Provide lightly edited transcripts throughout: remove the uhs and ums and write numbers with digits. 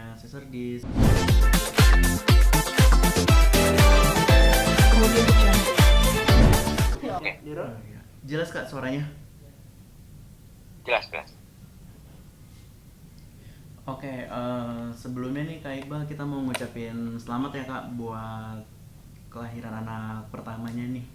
namanya Cesar di Oke, jelas Kak suaranya? jelas jelas. Oke, sebelumnya nih Kak Iqbal kita mau ngucapin selamat ya Kak buat kelahiran anak pertamanya nih.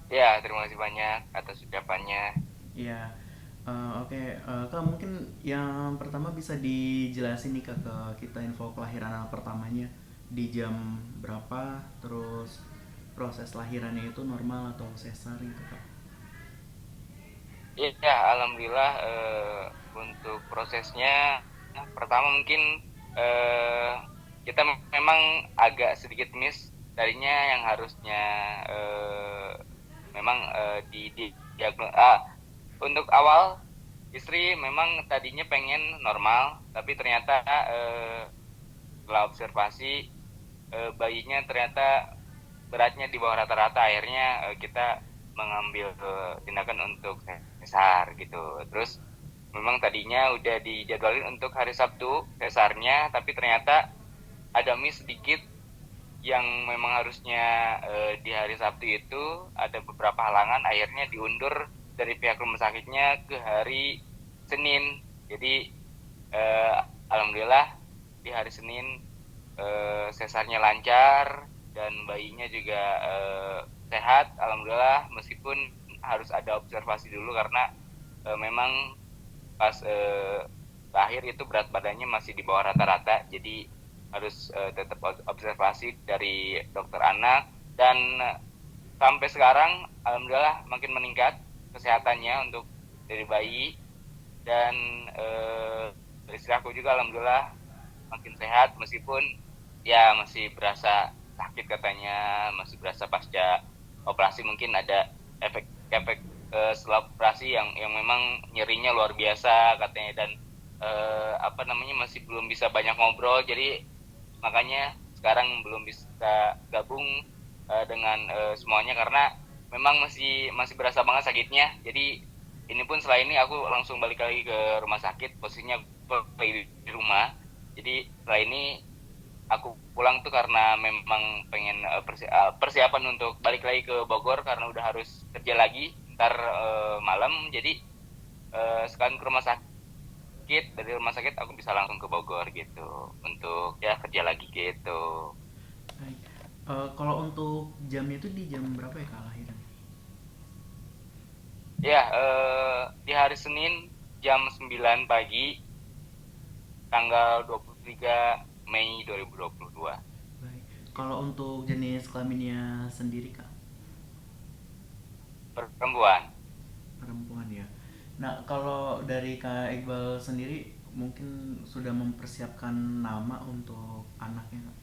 Ya, terima kasih banyak atas ucapannya. Iya. Oke, Kak mungkin yang pertama bisa dijelasin nih Kak ke kita info kelahiran anak pertamanya di jam berapa, terus proses lahirannya itu normal atau sesar gitu Kak. Ya, alhamdulillah untuk prosesnya pertama mungkin eh, kita memang agak sedikit miss tadinya yang harusnya eh, memang di untuk awal istri memang tadinya pengen normal tapi ternyata eh, setelah observasi bayinya ternyata beratnya di bawah rata-rata akhirnya kita mengambil tindakan untuk sesar gitu. Terus memang tadinya udah dijadwalin untuk hari Sabtu sesarnya tapi ternyata ada miss sedikit yang memang harusnya di hari Sabtu itu ada beberapa halangan akhirnya diundur dari pihak rumah sakitnya ke hari Senin. Jadi eh, alhamdulillah di hari Senin sesarnya lancar dan bayinya juga sehat alhamdulillah meskipun harus ada observasi dulu karena memang pas lahir itu berat badannya masih di bawah rata-rata jadi harus tetap observasi dari dokter anak dan sampai sekarang alhamdulillah makin meningkat kesehatannya untuk dari bayi dan istri aku juga alhamdulillah makin sehat meskipun ya masih berasa sakit katanya masih berasa pasca operasi mungkin ada efek-efek setelah operasi yang memang nyerinya luar biasa katanya dan apa namanya masih belum bisa banyak ngobrol jadi makanya sekarang belum bisa gabung dengan semuanya karena memang masih masih berasa banget sakitnya jadi ini pun setelah ini aku langsung balik lagi ke rumah sakit posisinya aku lagi di rumah jadi setelah ini aku pulang tuh karena memang pengen persiapan untuk balik lagi ke Bogor karena udah harus kerja lagi ntar malam. Jadi sekarang ke rumah sakit dari rumah sakit aku bisa langsung ke Bogor gitu untuk ya kerja lagi gitu. Baik. Kalau untuk jamnya itu di jam berapa ya Kak lahiran? Ya di hari Senin jam 9 pagi tanggal 23 Mei 2022 Baik. Kalau gitu. untuk jenis kelaminnya sendiri Kak? Perempuan. Perempuan ya. Nah, kalau dari Kak Iqbal sendiri mungkin sudah mempersiapkan nama untuk anaknya Kak?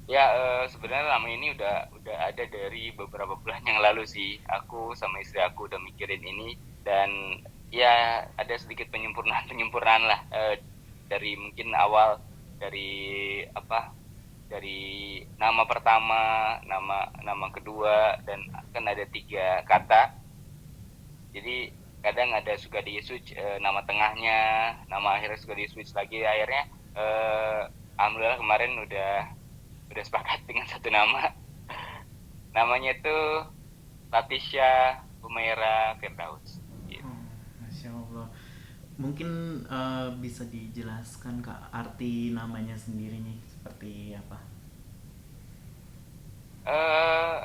Ya, sebenarnya lama ini udah ada dari beberapa bulan yang lalu sih. Aku sama istri aku udah mikirin ini dan ya ada sedikit penyempurnaan lah dari mungkin awal dari apa dari nama pertama, nama nama kedua dan kan ada tiga kata. Jadi kadang ada suka di switch nama tengahnya, nama akhirnya suka di switch lagi. Akhirnya eh, alhamdulillah kemarin udah sepakat dengan satu nama. Namanya itu Latisha Humaira Firdaus. Gitu. Oh, Masya Allah. Mungkin bisa dijelaskan Kak arti namanya sendiri nih seperti apa? Eh,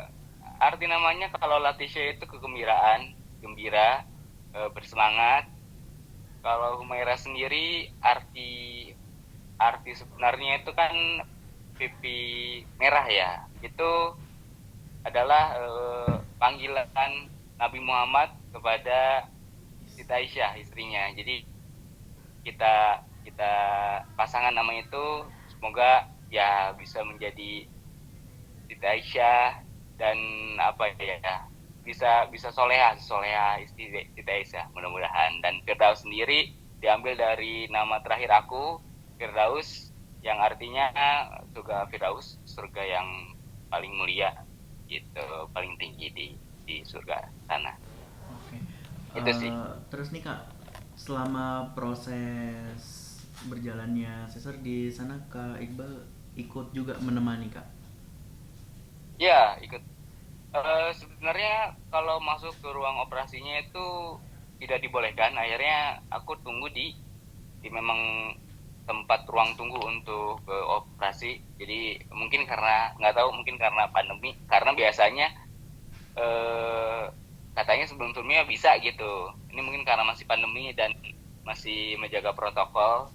arti namanya kalau Latisha itu kegembiraan, gembira, bersemangat. Kalau Humaira sendiri arti sebenarnya itu kan pipi merah ya. Itu adalah panggilan Nabi Muhammad kepada Siti Aisyah istrinya. Jadi kita kita pasangan nama itu semoga ya bisa menjadi Siti Aisyah dan apa ya bisa bisa soleha soleha istri Siti Aisyah mudah-mudahan dan Firdaus sendiri diambil dari nama terakhir aku Firdaus yang artinya surga Firdaus surga yang paling mulia gitu paling tinggi di surga sana Oke. itu sih. Terus nih Kak, selama proses berjalannya sesar di sana Kak Iqbal ikut juga menemani Kak? Ya, ikut. Sebenarnya kalau masuk ke ruang operasinya itu tidak dibolehkan. Akhirnya aku tunggu di memang tempat ruang tunggu untuk operasi. Jadi mungkin karena nggak tahu, mungkin karena pandemi. Karena biasanya eh, katanya sebelum-sebelumnya bisa gitu. Ini mungkin karena masih pandemi dan masih menjaga protokol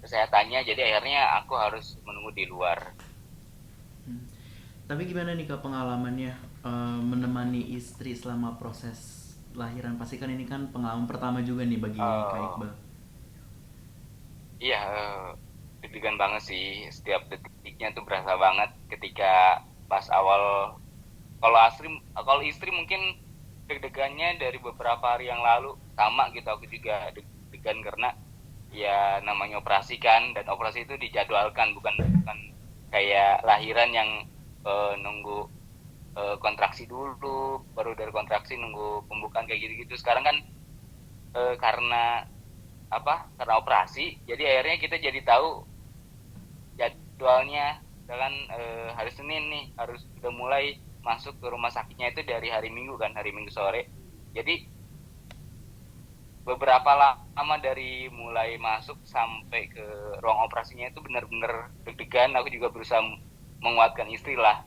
kesehatannya. Jadi akhirnya aku harus menunggu di luar. Hmm. Tapi gimana nih Kak pengalamannya menemani istri selama proses lahiran? Pasti kan ini kan pengalaman pertama juga nih bagi Kak Eh, Iqbal. Iya, deg-degan banget sih. Setiap detiknya tuh berasa banget ketika pas awal. Kalau istri mungkin deg-degannya dari beberapa hari yang lalu sama gitu. Aku juga deg-degan karena ya namanya operasi kan, dan operasi itu dijadwalkan, bukan bukan kayak lahiran yang nunggu kontraksi dulu, baru dari kontraksi nunggu pembukaan kayak gitu-gitu. Sekarang kan karena karena operasi, jadi akhirnya kita jadi tahu jadwalnya. Misalkan hari Senin nih harus udah mulai masuk ke rumah sakitnya itu dari hari Minggu kan, hari Minggu sore. Jadi beberapa lama dari mulai masuk sampai ke ruang operasinya itu benar-benar deg-degan. Aku juga berusaha menguatkan istri lah.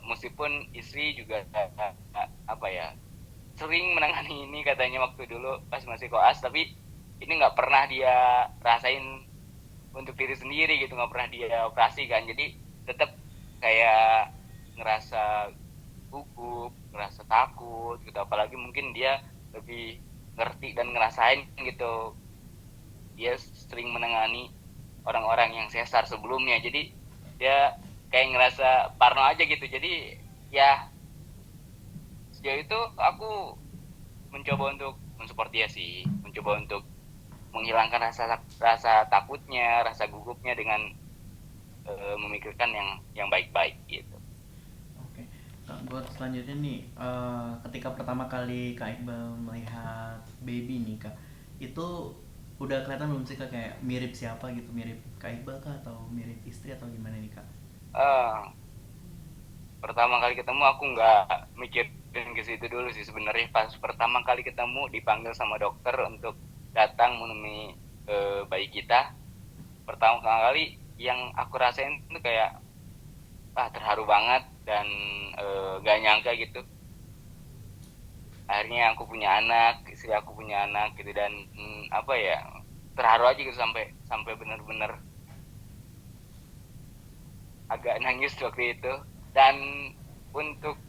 Meskipun istri juga apa ya, sering menangani ini katanya waktu dulu pas masih koas, tapi ini nggak pernah dia rasain untuk diri sendiri gitu, nggak pernah dia operasi kan. Jadi tetap kayak ngerasa gugup, ngerasa takut gitu. Apalagi mungkin dia lebih ngerti dan ngerasain gitu, dia sering menangani orang-orang yang sesar sebelumnya. Jadi dia kayak ngerasa parno aja gitu. Jadi ya sejauh itu aku mencoba untuk mensupport dia sih, mencoba untuk menghilangkan rasa rasa takutnya, rasa gugupnya dengan memikirkan yang baik-baik gitu. Oke. Kak, buat selanjutnya nih, ketika pertama kali Kak Iqbal melihat baby nih Kak, itu udah kelihatan belum sih Kak kayak mirip siapa gitu, mirip Kak Iqbal kah atau mirip istri atau gimana nih Kak? Eh, Pertama kali ketemu aku nggak mikirin ke situ dulu sih sebenarnya. Pas pertama kali ketemu dipanggil sama dokter untuk datang menemui bayi kita, pertama kali yang aku rasain itu kayak terharu banget dan gak nyangka gitu. Akhirnya aku punya anak, istri aku punya anak gitu, dan apa ya, terharu aja gitu sampai sampai bener-bener agak nangis waktu itu. Dan untuk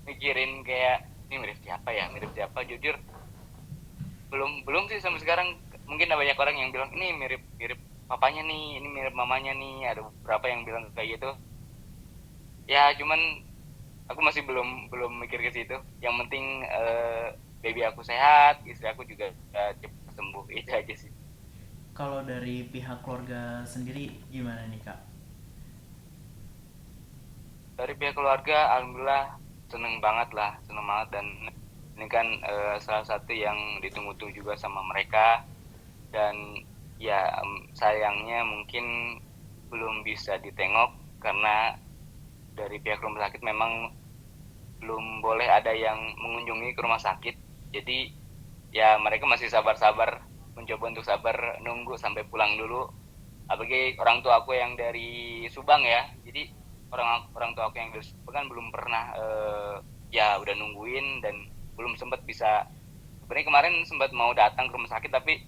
mikirin kayak ini mirip siapa ya, mirip siapa, jujur belum belum sih sampai sekarang. Mungkin ada banyak orang yang bilang ini mirip mirip papanya nih, ini mirip mamanya nih, ada beberapa yang bilang kayak gitu. Ya cuman aku masih belum belum mikir ke situ. Yang penting baby aku sehat, istri aku juga cepat sembuh. Itu aja sih. Kalau dari pihak keluarga sendiri gimana nih Kak? Dari pihak keluarga alhamdulillah seneng banget lah, seneng banget. Dan ini kan salah satu yang ditunggu-tunggu juga sama mereka. Dan ya sayangnya mungkin belum bisa ditengok karena dari pihak rumah sakit memang belum boleh ada yang mengunjungi ke rumah sakit. Jadi ya mereka masih sabar-sabar, mencoba untuk sabar nunggu sampai pulang dulu. Apalagi orang tua aku yang dari Subang ya. Jadi orang orang tua aku yang dari Subang kan belum pernah ya udah nungguin dan belum sempat bisa. Sebenarnya kemarin sempat mau datang ke rumah sakit, tapi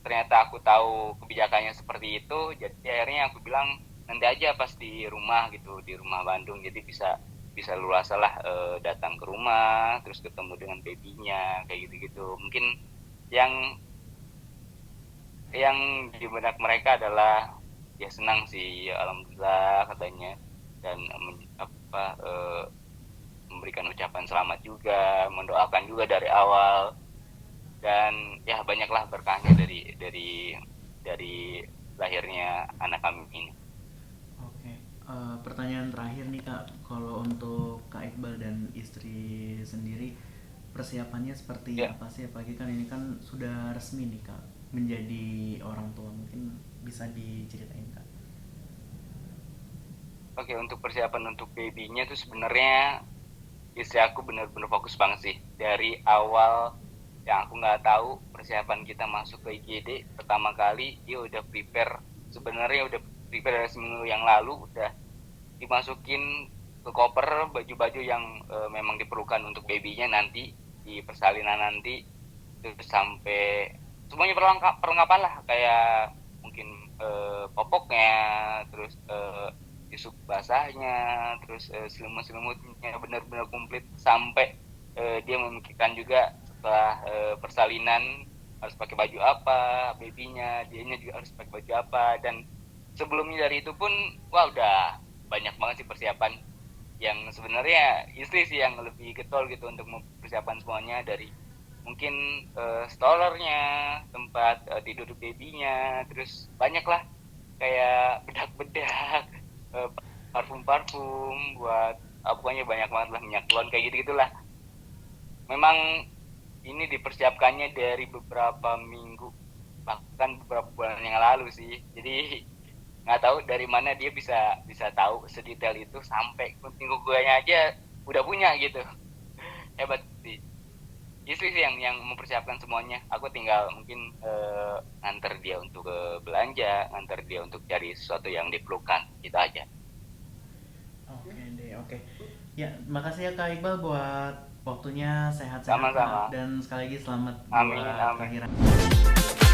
ternyata aku tahu kebijakannya seperti itu. Jadi akhirnya aku bilang nanti aja pas di rumah gitu, di rumah Bandung. Jadi bisa bisa luas lah datang ke rumah terus ketemu dengan babynya kayak gitu-gitu. Mungkin yang yang di benak mereka adalah ya senang sih, ya alhamdulillah katanya. Dan memberikan ucapan selamat juga, mendoakan juga dari awal. Dan ya banyaklah berkahnya dari lahirnya anak kami ini. Oke. Pertanyaan terakhir nih Kak, kalau untuk Kak Iqbal dan istri sendiri, persiapannya seperti Ya, apa sih, apalagi kan ini kan sudah resmi nih kak menjadi orang tua, mungkin bisa diceritain kak. oke, untuk persiapan untuk babynya tuh sebenarnya istri aku bener-bener fokus banget sih dari awal. Yang aku nggak tahu persiapan kita masuk ke IGD pertama kali, dia udah prepare, sebenarnya udah prepare dari seminggu yang lalu, udah dimasukin ke koper baju-baju yang memang diperlukan untuk babynya nanti di persalinan nanti, terus sampai semuanya perlengkapan lah, kayak mungkin popoknya, terus tisu basahnya, terus selimut-selimutnya benar-benar komplit, sampai dia memikirkan juga setelah persalinan harus pakai baju apa, babynya dianya juga harus pakai baju apa. Dan sebelumnya dari itu pun, wah, udah banyak banget sih persiapan, yang sebenarnya istri sih yang lebih getol gitu untuk mempersiapkan semuanya, dari mungkin stollernya, tempat tidur babynya, terus banyak lah, kayak bedak-bedak, eh, parfum-parfum buat pokoknya banyak banget lah, minyak telon kayak gitu gitulah. Memang ini dipersiapkannya dari beberapa minggu, bahkan beberapa bulan yang lalu sih. Jadi nggak tahu dari mana dia bisa bisa tahu sedetail itu, sampai gunting kukunya aja udah punya gitu. Hebat sih. Istri sih yang mempersiapkan semuanya. Aku tinggal mungkin nganter dia untuk belanja, nganter dia untuk cari sesuatu yang diperlukan, gitu aja. Oke deh, oke. Ya, makasih ya Kak Iqbal buat waktunya, sehat-sehat Kak, Sama-sama. dan sekali lagi selamat Amin, buat amin. kelahiran.